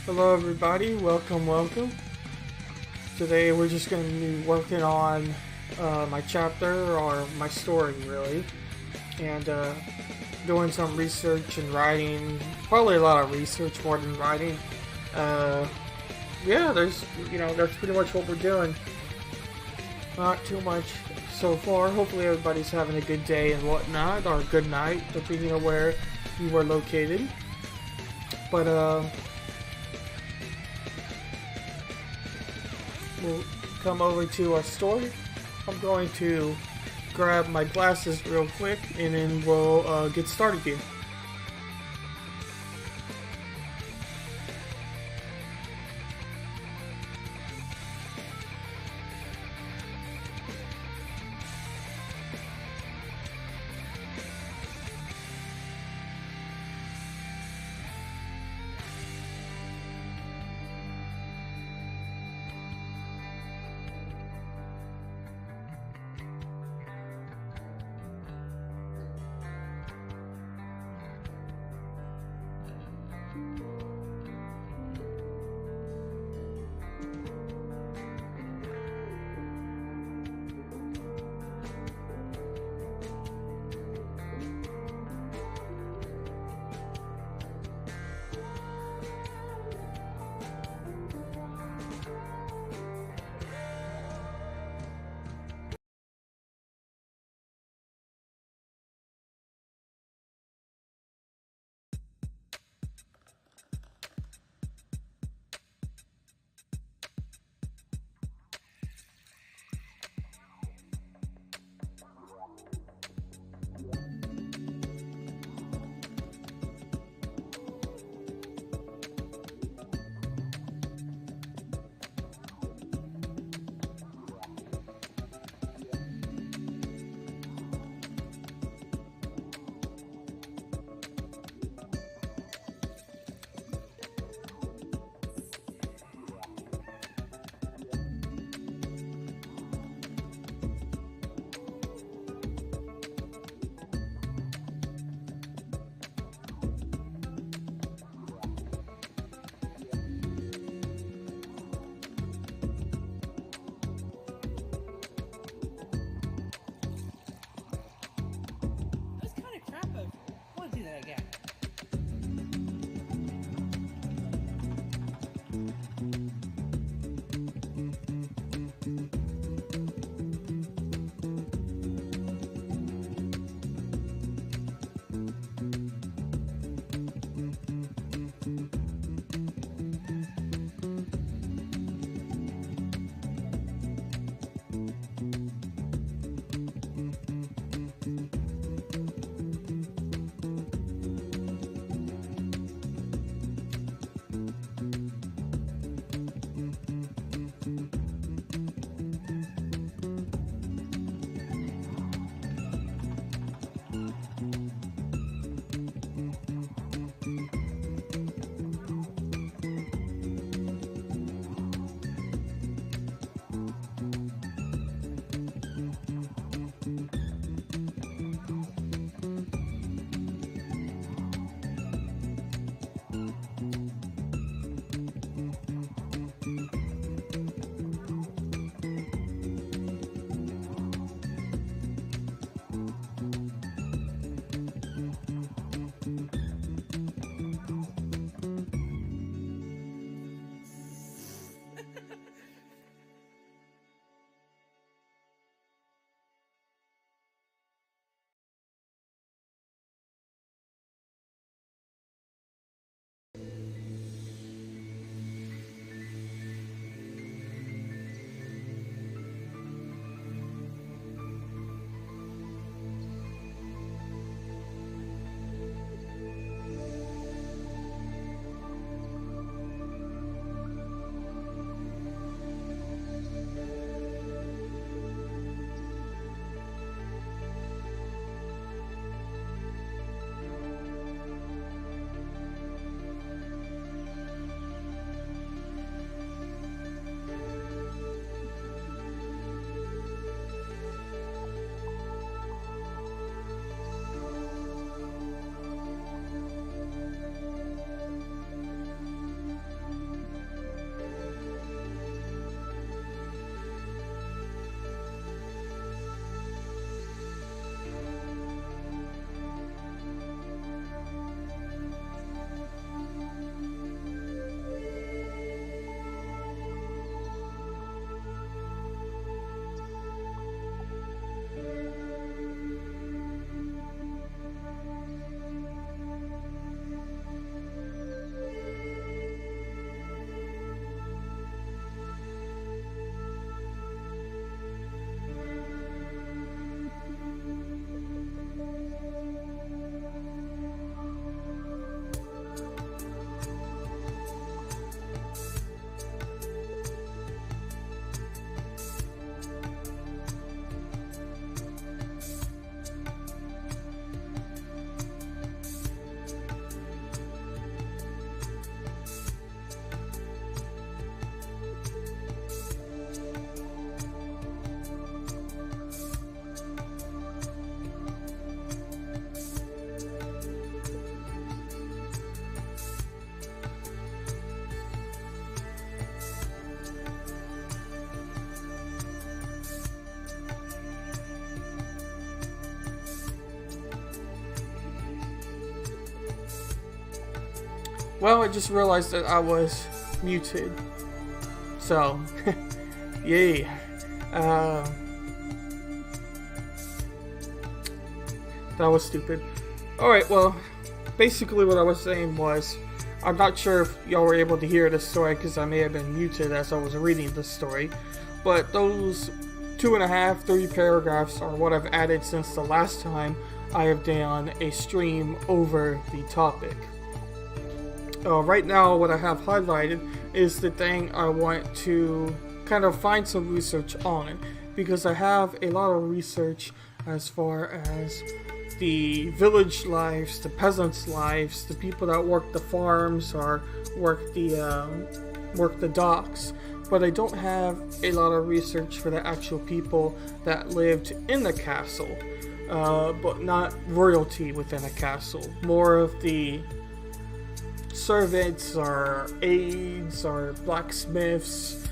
Hello, everybody. Welcome. Today, we're just going to be working on my chapter or my story, really, and doing some research and writing. Probably a lot of research more than writing. Uh, yeah, that's pretty much what we're doing. Not too much so far. Hopefully, everybody's having a good day and whatnot, or a good night, depending on where you are located. But we'll come over to our story. I'm going to grab my glasses real quick and then we'll get started here. Well, I just realized that I was muted. So, yay. That was stupid. Alright, well, basically what I was saying was, I'm not sure if y'all were able to hear this story because I may have been muted as I was reading this story, but those 2.5, 3 paragraphs are what I've added since the last time I have done a stream over the topic. Right now, what I have highlighted is the thing I want to kind of find some research on, because I have a lot of research as far as the village lives, the peasants' lives, the people that work the farms or work the docks, but I don't have a lot of research for the actual people that lived in the castle, but not royalty within a castle. More of the servants or aides or blacksmiths,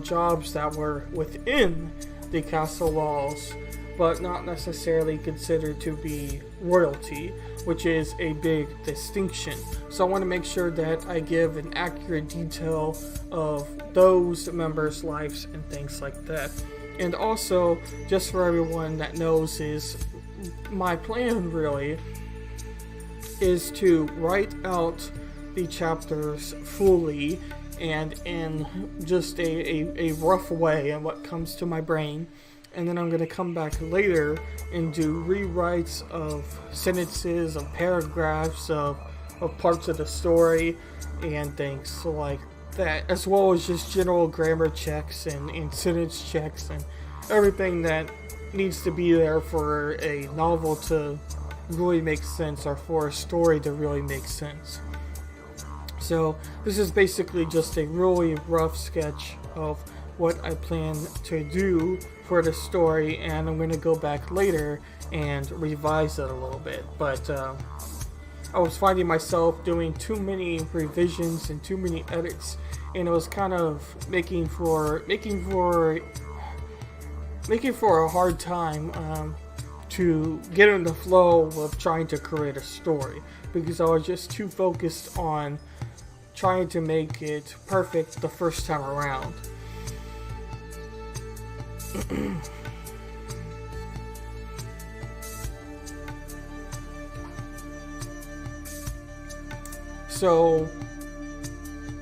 jobs that were within the castle walls, but not necessarily considered to be royalty, which is a big distinction. So I want to make sure that I give an accurate detail of those members' lives and things like that. And also, just for everyone that knows, is my plan really is to write out the chapters fully and in just a rough way and what comes to my brain, and then I'm going to come back later and do rewrites of sentences, of paragraphs, of parts of the story and things like that, as well as just general grammar checks and sentence checks and everything that needs to be there for a novel to really make sense, or for a story to really make sense. So this is basically just a really rough sketch of what I plan to do for the story, and I'm going to go back later and revise it a little bit. But I was finding myself doing too many revisions and too many edits, and it was kind of making for a hard time to get in the flow of trying to create a story, because I was just too focused on trying to make it perfect the first time around. So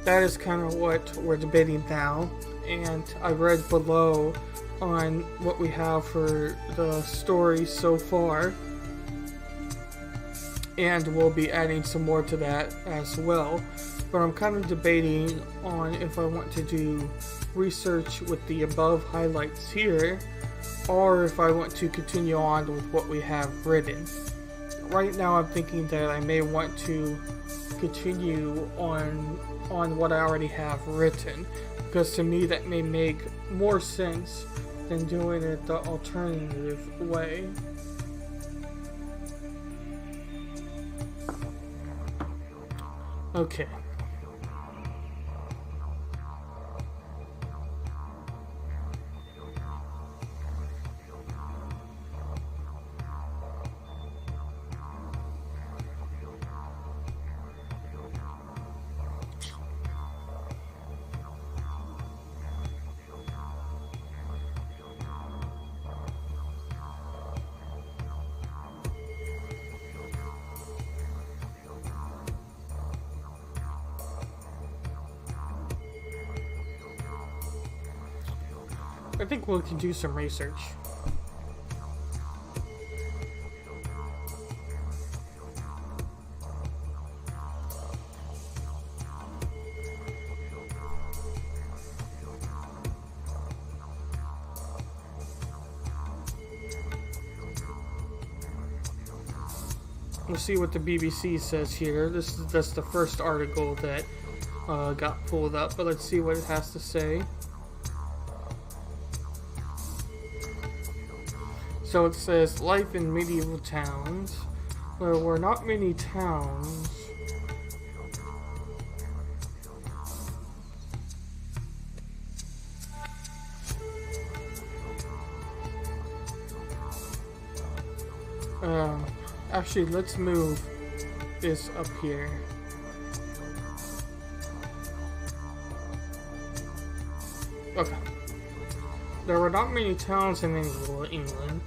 that is kind of what we're debating now, and I read below on what we have for the story so far, and we'll be adding some more to that as well. But I'm kind of debating on if I want to do research with the above highlights here, or if I want to continue on with what we have written. Right now I'm thinking that I may want to continue on what I already have written, because to me that may make more sense than doing it the alternative way. Okay. I think we can do some research. Let's see what the BBC says here. That's the first article that got pulled up, but let's see what it has to say. So it says, life in medieval towns. There were not many towns. Actually, let's move this up here. Okay. There were not many towns in England,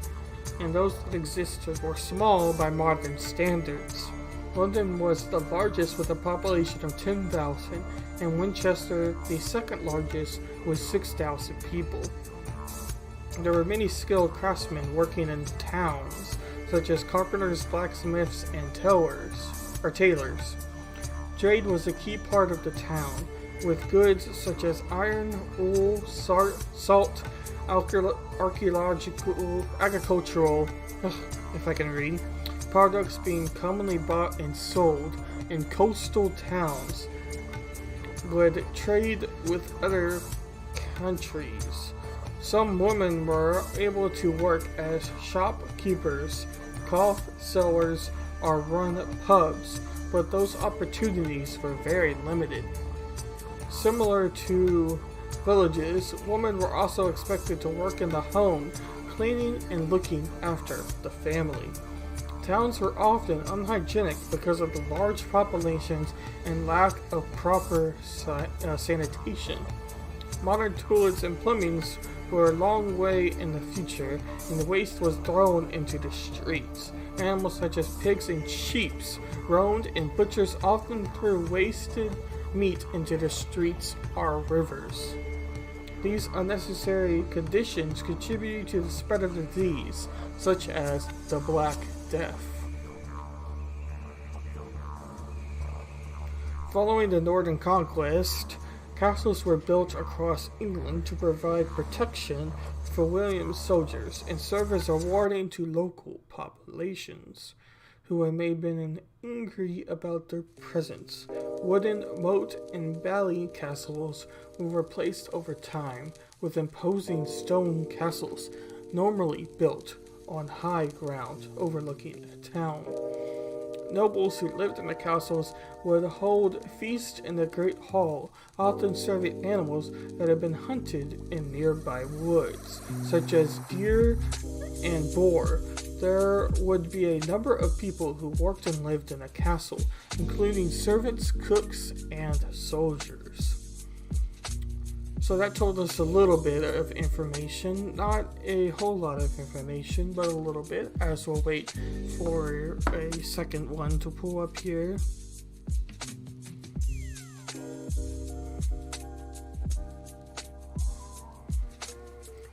and those that existed were small by modern standards. London was the largest with a population of 10,000, and Winchester, the second largest, with 6,000 people. There were many skilled craftsmen working in towns, such as carpenters, blacksmiths, and tailors. Trade was a key part of the town, with goods such as iron, wool, salt, agricultural, if I can read, products being commonly bought and sold, and coastal towns would trade with other countries. Some women were able to work as shopkeepers, cloth sellers, or run pubs, but those opportunities were very limited. Similar to villages, women were also expected to work in the home, cleaning and looking after the family. Towns were often unhygienic because of the large populations and lack of proper sanitation. Modern toilets and plumbings were a long way in the future, and the waste was thrown into the streets. Animals such as pigs and sheep roamed, and butchers often threw wasted meat into the streets or rivers. These unnecessary conditions contributed to the spread of disease, such as the Black Death. Following the Northern Conquest, castles were built across England to provide protection for William's soldiers and serve as a warning to local populations, who may have been angry about their presence. Wooden moat and valley castles were replaced over time with imposing stone castles, normally built on high ground overlooking a town. Nobles who lived in the castles would hold feasts in the great hall, often serving animals that had been hunted in nearby woods, such as deer and boar. There would be a number of people who worked and lived in a castle, including servants, cooks, and soldiers. So that told us a little bit of information, not a whole lot of information, but a little bit, as we'll wait for a second one to pull up here.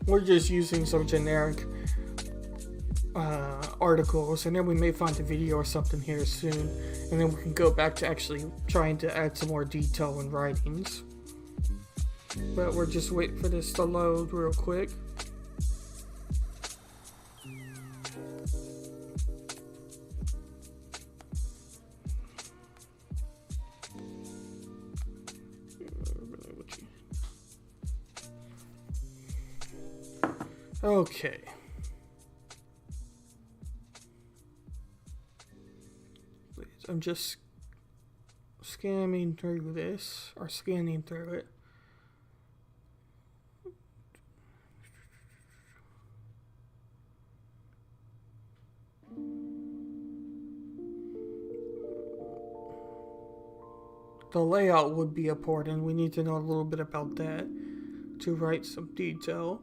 We're just using some generic articles, and then we may find a video or something here soon, and then we can go back to actually trying to add some more detail in writings. But we're just waiting for this to load real quick. Okay. I'm just scanning through this, or scanning through it. The layout would be important. We need to know a little bit about that to write some detail.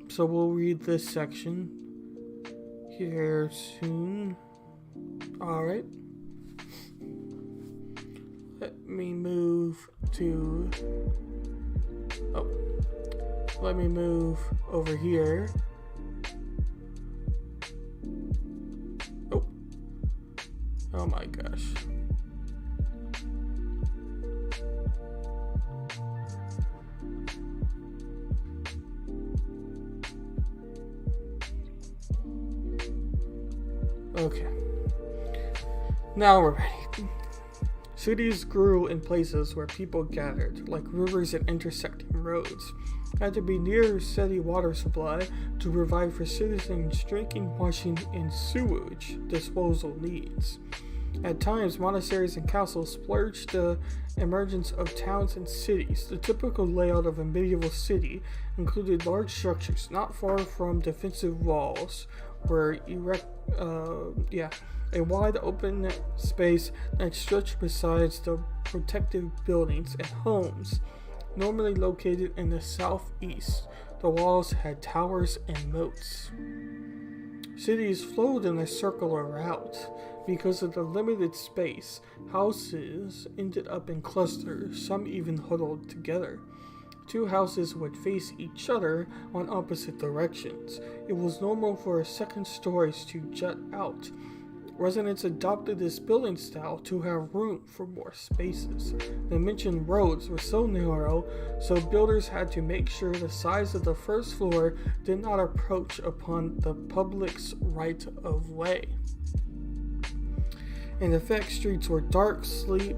So we'll read this section here soon. Alright. Let me move over here. Oh my gosh. Okay. Now we're ready. Cities grew in places where people gathered, like rivers and intersecting roads. Had to be near steady water supply to provide for citizens' drinking, washing, and sewage disposal needs. At times, monasteries and castles splurged the emergence of towns and cities. The typical layout of a medieval city included large structures not far from defensive walls, were a wide open space that stretched besides the protective buildings and homes. Normally located in the southeast, the walls had towers and moats. Cities flowed in a circular route. Because of the limited space, houses ended up in clusters, some even huddled together. Two houses would face each other on opposite directions. It was normal for second stories to jut out. Residents adopted this building style to have room for more spaces. The mentioned roads were so narrow, so builders had to make sure the size of the first floor did not approach upon the public's right of way. In effect, streets were dark, steep,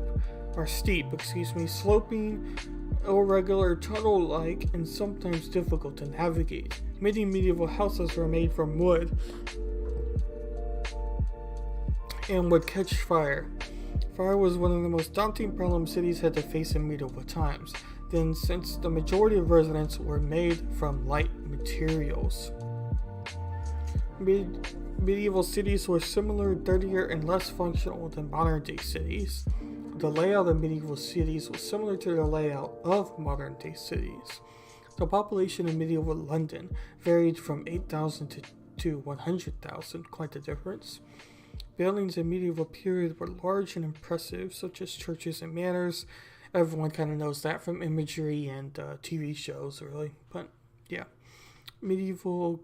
sloping, irregular, tunnel-like, and sometimes difficult to navigate. Many medieval houses were made from wood and would catch fire. Fire was one of the most daunting problems cities had to face in medieval times. Then, since the majority of residents were made from light materials. Medieval cities were similar, dirtier, and less functional than modern-day cities. The layout of medieval cities was similar to the layout of modern-day cities. The population in medieval London varied from 8,000 to 100,000, quite a difference. Buildings in medieval period were large and impressive, such as churches and manors. Everyone kind of knows that from imagery and TV shows, really. But yeah, medieval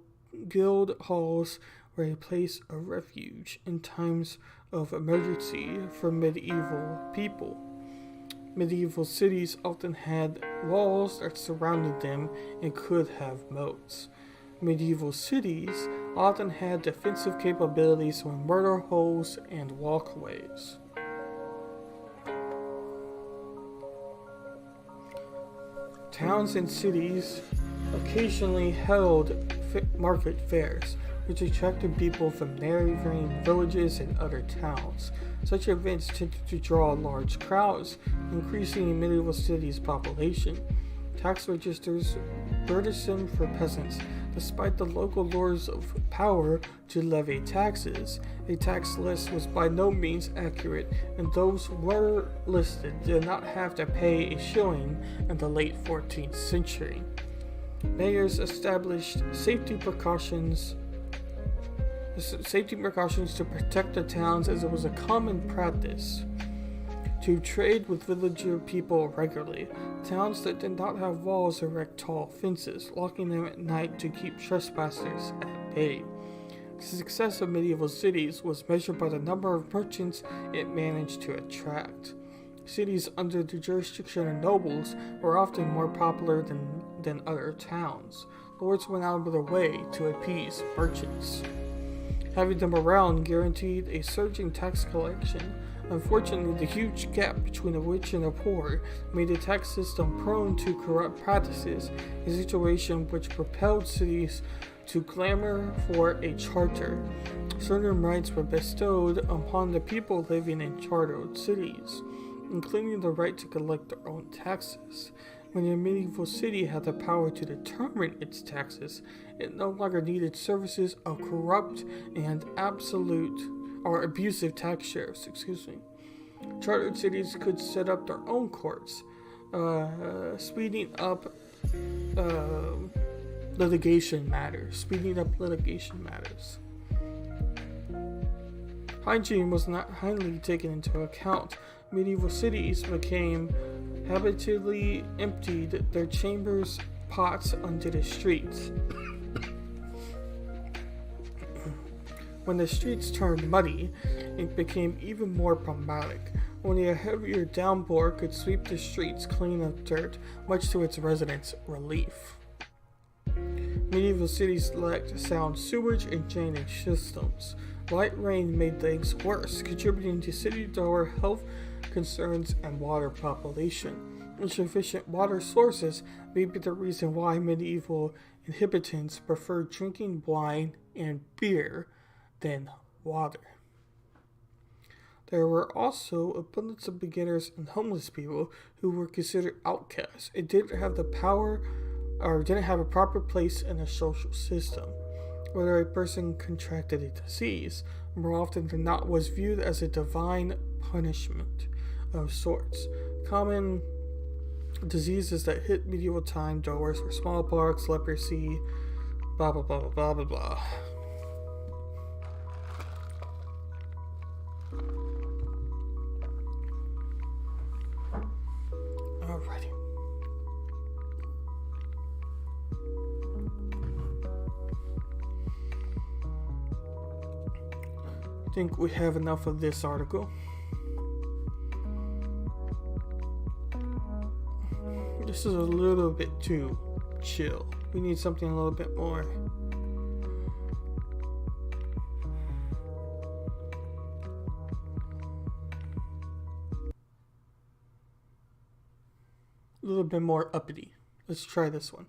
guild halls were a place of refuge in times of emergency for medieval people. Medieval cities often had walls that surrounded them and could have moats. Medieval cities often had defensive capabilities with murder holes and walkways. Towns and cities occasionally held market fairs, which attracted people from neighboring villages and other towns. Such events tended to draw large crowds, increasing medieval cities' population. Tax registers burdensome for peasants. Despite the local lords of power to levy taxes, a tax list was by no means accurate, and those who were listed did not have to pay a shilling in the late 14th century. Mayors established safety precautions to protect the towns, as it was a common practice to trade with villager people regularly. Towns that did not have walls erect tall fences, locking them at night to keep trespassers at bay. The success of medieval cities was measured by the number of merchants it managed to attract. Cities under the jurisdiction of nobles were often more popular than other towns. Lords went out of their way to appease merchants. Having them around guaranteed a surging tax collection. Unfortunately, the huge gap between the rich and the poor made the tax system prone to corrupt practices, a situation which propelled cities to clamor for a charter. Certain rights were bestowed upon the people living in chartered cities, including the right to collect their own taxes. When a medieval city had the power to determine its taxes, it no longer needed services of corrupt and abusive tax sheriffs. Chartered cities could set up their own courts, speeding up litigation matters. Hygiene was not highly taken into account. Medieval cities became habitually emptied their chambers pots onto the streets. When the streets turned muddy, it became even more problematic. Only a heavier downpour could sweep the streets clean of dirt, much to its residents' relief. Medieval cities lacked sound sewage and drainage systems. Light rain made things worse, contributing to city-dweller health concerns and water population. Insufficient water sources may be the reason why medieval inhabitants preferred drinking wine and beer than water. There were also abundance of beginners and homeless people who were considered outcasts and didn't have a proper place in the social system. Whether a person contracted a disease, more often than not, was viewed as a divine punishment of sorts. Common Diseases that hit medieval time dwellers were smallpox, leprosy, blah blah blah blah blah blah. Alrighty. I think we have enough of this article. This is a little bit too chill. We need something a little bit more. A little bit more uppity. Let's try this one.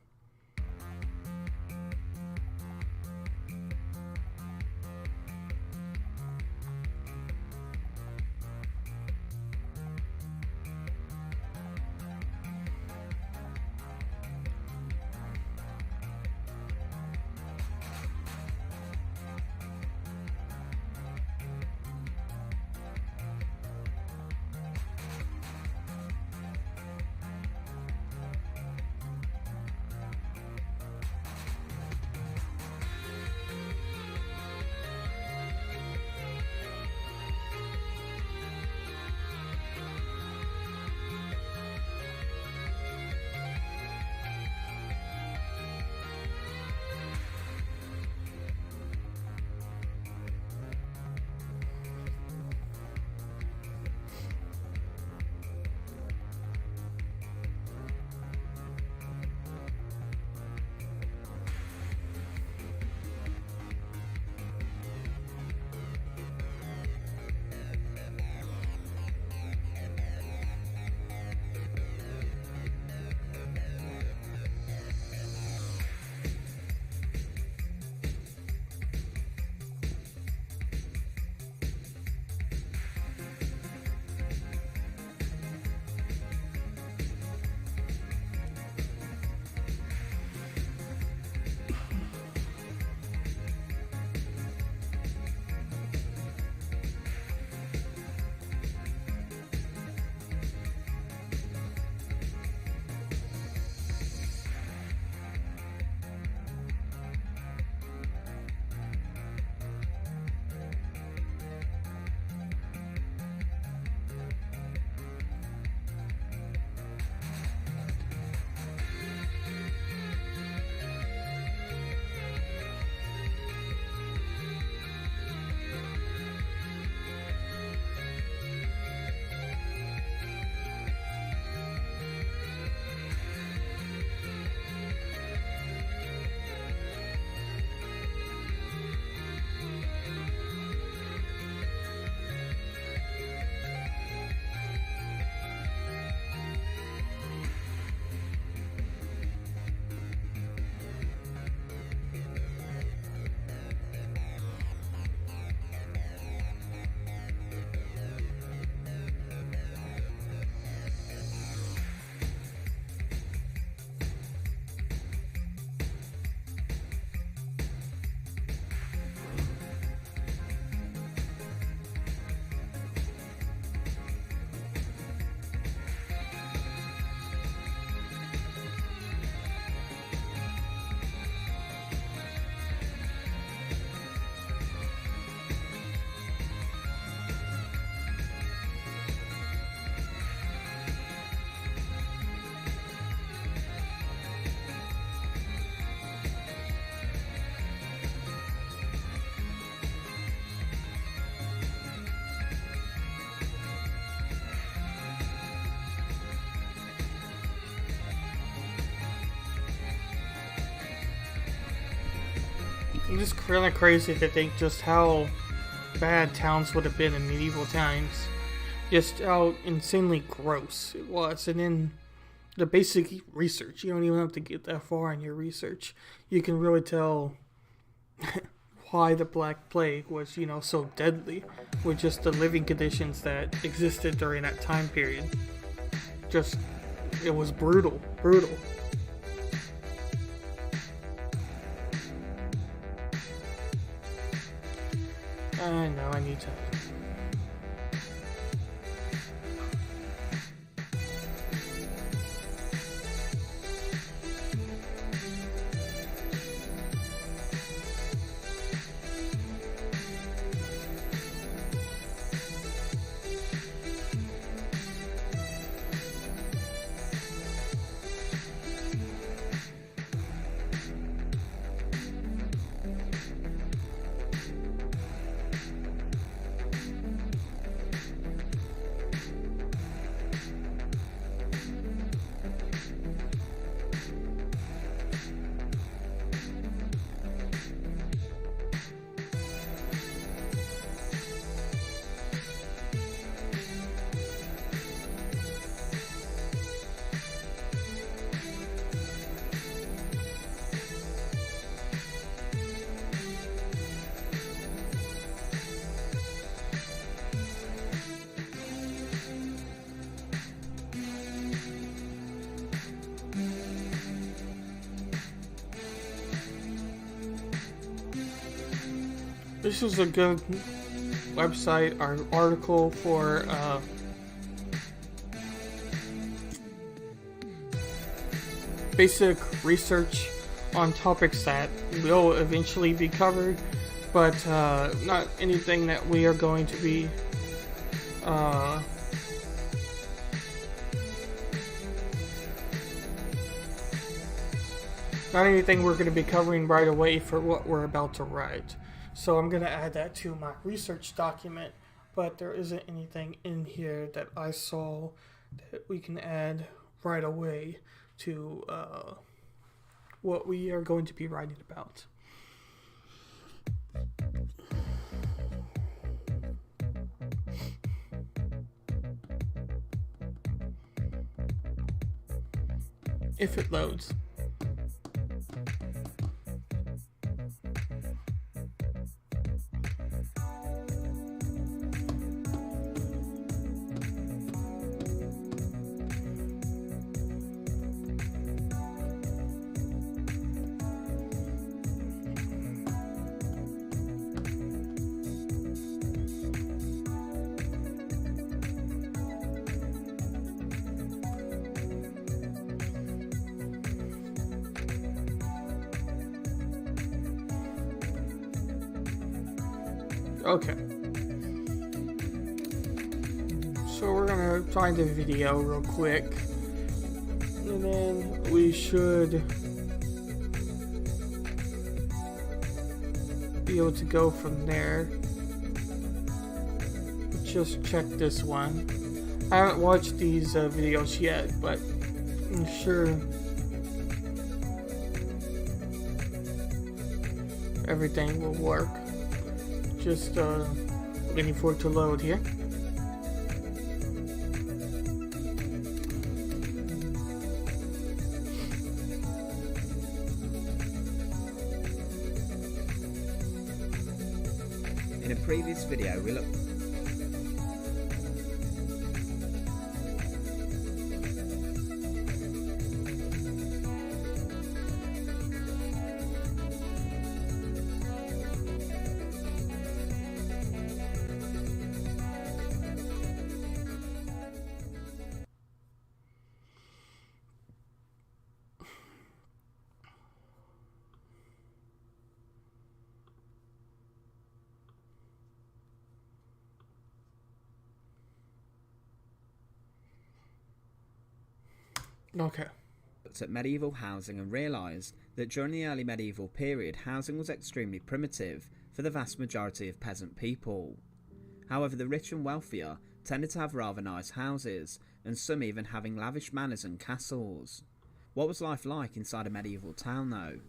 It's just kind of crazy to think just how bad towns would have been in medieval times. Just how insanely gross it was. And in the basic research, you don't even have to get that far in your research. You can really tell why the Black Plague was, so deadly with just the living conditions that existed during that time period. Just, it was brutal. I know, I need to. this is a good website or article for basic research on topics that will eventually be covered, but not anything that we are going to be not anything we're going to be covering right away for what we're about to write. So I'm going to add that to my research document, but there isn't anything in here that I saw that we can add right away to what we are going to be writing about. If it loads. Okay. So we're gonna find a video real quick, and then we should be able to go from there. Just check this one. I haven't watched these videos yet, but I'm sure everything will work. Just waiting for it to load here. In a previous video, we looked. Okay. Looked at medieval housing and realised that during the early medieval period, housing was extremely primitive for the vast majority of peasant people. However, the rich and wealthier tended to have rather nice houses, and some even having lavish manors and castles. What was life like inside a medieval town though?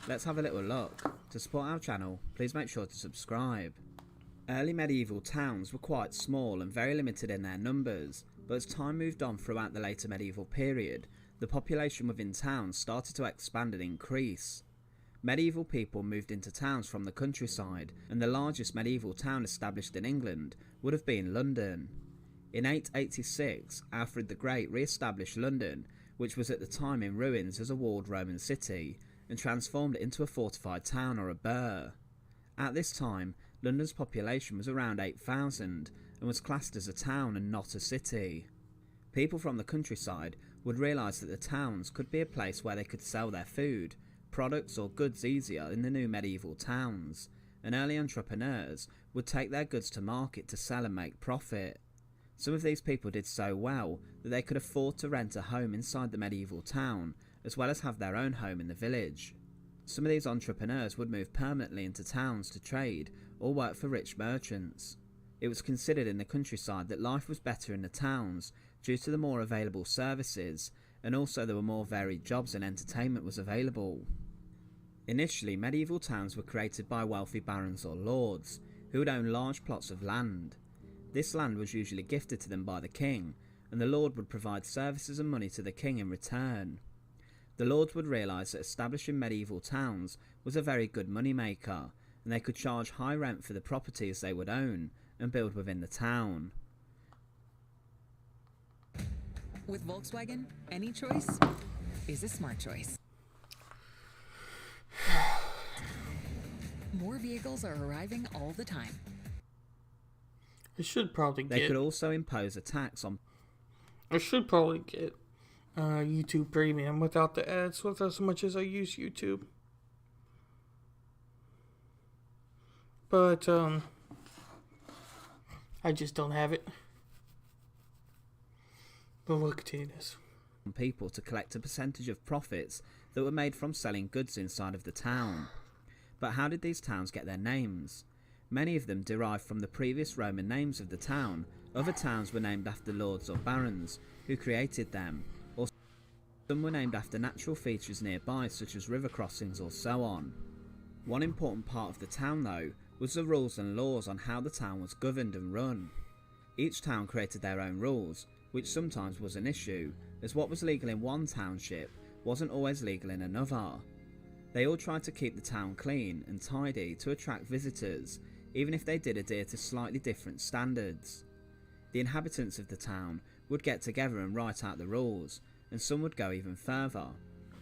Let's have a little look. To support our channel, please make sure to subscribe. Early medieval towns were quite small and very limited in their numbers, but as time moved on throughout the later medieval period, the population within towns started to expand and increase. Medieval people moved into towns from the countryside, and the largest medieval town established in England would have been London. In 886, Alfred the Great re-established London, which was at the time in ruins, as a walled Roman city, and transformed it into a fortified town or a burh. At this time, London's population was around 8,000 and was classed as a town and not a city. People from the countryside would realise that the towns could be a place where they could sell their food, products or goods easier in the new medieval towns, and early entrepreneurs would take their goods to market to sell and make profit. Some of these people did so well that they could afford to rent a home inside the medieval town, as well as have their own home in the village. Some of these entrepreneurs would move permanently into towns to trade or work for rich merchants. It was considered in the countryside that life was better in the towns due to the more available services, and also there were more varied jobs and entertainment was available. Initially, medieval towns were created by wealthy barons or lords, who would own large plots of land. This land was usually gifted to them by the king, and the lord would provide services and money to the king in return. The lords would realise that establishing medieval towns was a very good money maker, and they could charge high rent for the properties they would own and build within the town. With Volkswagen, any choice is a smart choice. More vehicles are arriving all the time. I should probably They get. could also impose a tax on I should probably get YouTube Premium without the ads, with as much as I use YouTube. But I just don't have it. But we'll continue this. people to collect a percentage of profits that were made from selling goods inside of the town. But how did these towns get their names? Many of them derived from the previous Roman names of the town. Other towns were named after lords or barons who created them, or some were named after natural features nearby, such as river crossings or so on. One important part of the town, though, was the rules and laws on how the town was governed and run. Each town created their own rules, which sometimes was an issue, as what was legal in one township wasn't always legal in another. They all tried to keep the town clean and tidy to attract visitors, even if they did adhere to slightly different standards. The inhabitants of the town would get together and write out the rules, and some would go even further.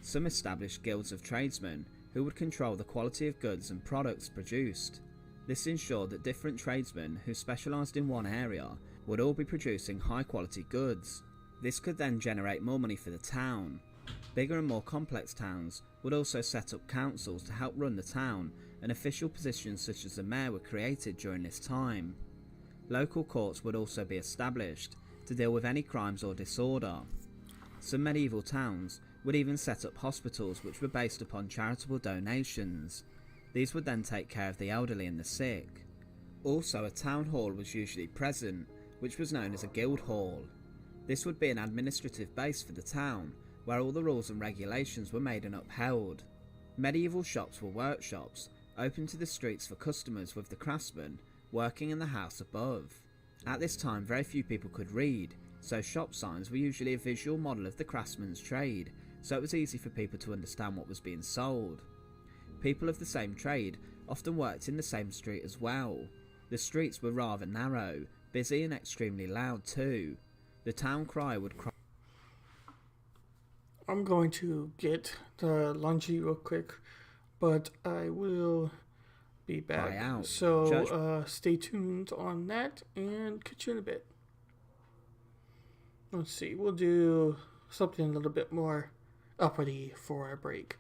Some established guilds of tradesmen who would control the quality of goods and products produced. This ensured that different tradesmen who specialised in one area would all be producing high quality goods. This could then generate more money for the town. Bigger and more complex towns would also set up councils to help run the town, and official positions such as the mayor were created during this time. Local courts would also be established to deal with any crimes or disorder. Some medieval towns would even set up hospitals which were based upon charitable donations. These would then take care of the elderly and the sick. Also, a town hall was usually present, which was known as a guild hall. This would be an administrative base for the town, where all the rules and regulations were made and upheld. Medieval shops were workshops, open to the streets for customers, with the craftsmen working in the house above. At this time, very few people could read, so shop signs were usually a visual model of the craftsman's trade, so it was easy for people to understand what was being sold. People of the same trade often worked in the same street as well. The streets were rather narrow, busy and extremely loud too. The town crier would cry. I'm going to get the laundry real quick, but I will be back. Out. So stay tuned on that and catch you in a bit. Let's see, we'll do something a little bit more uppity for our break.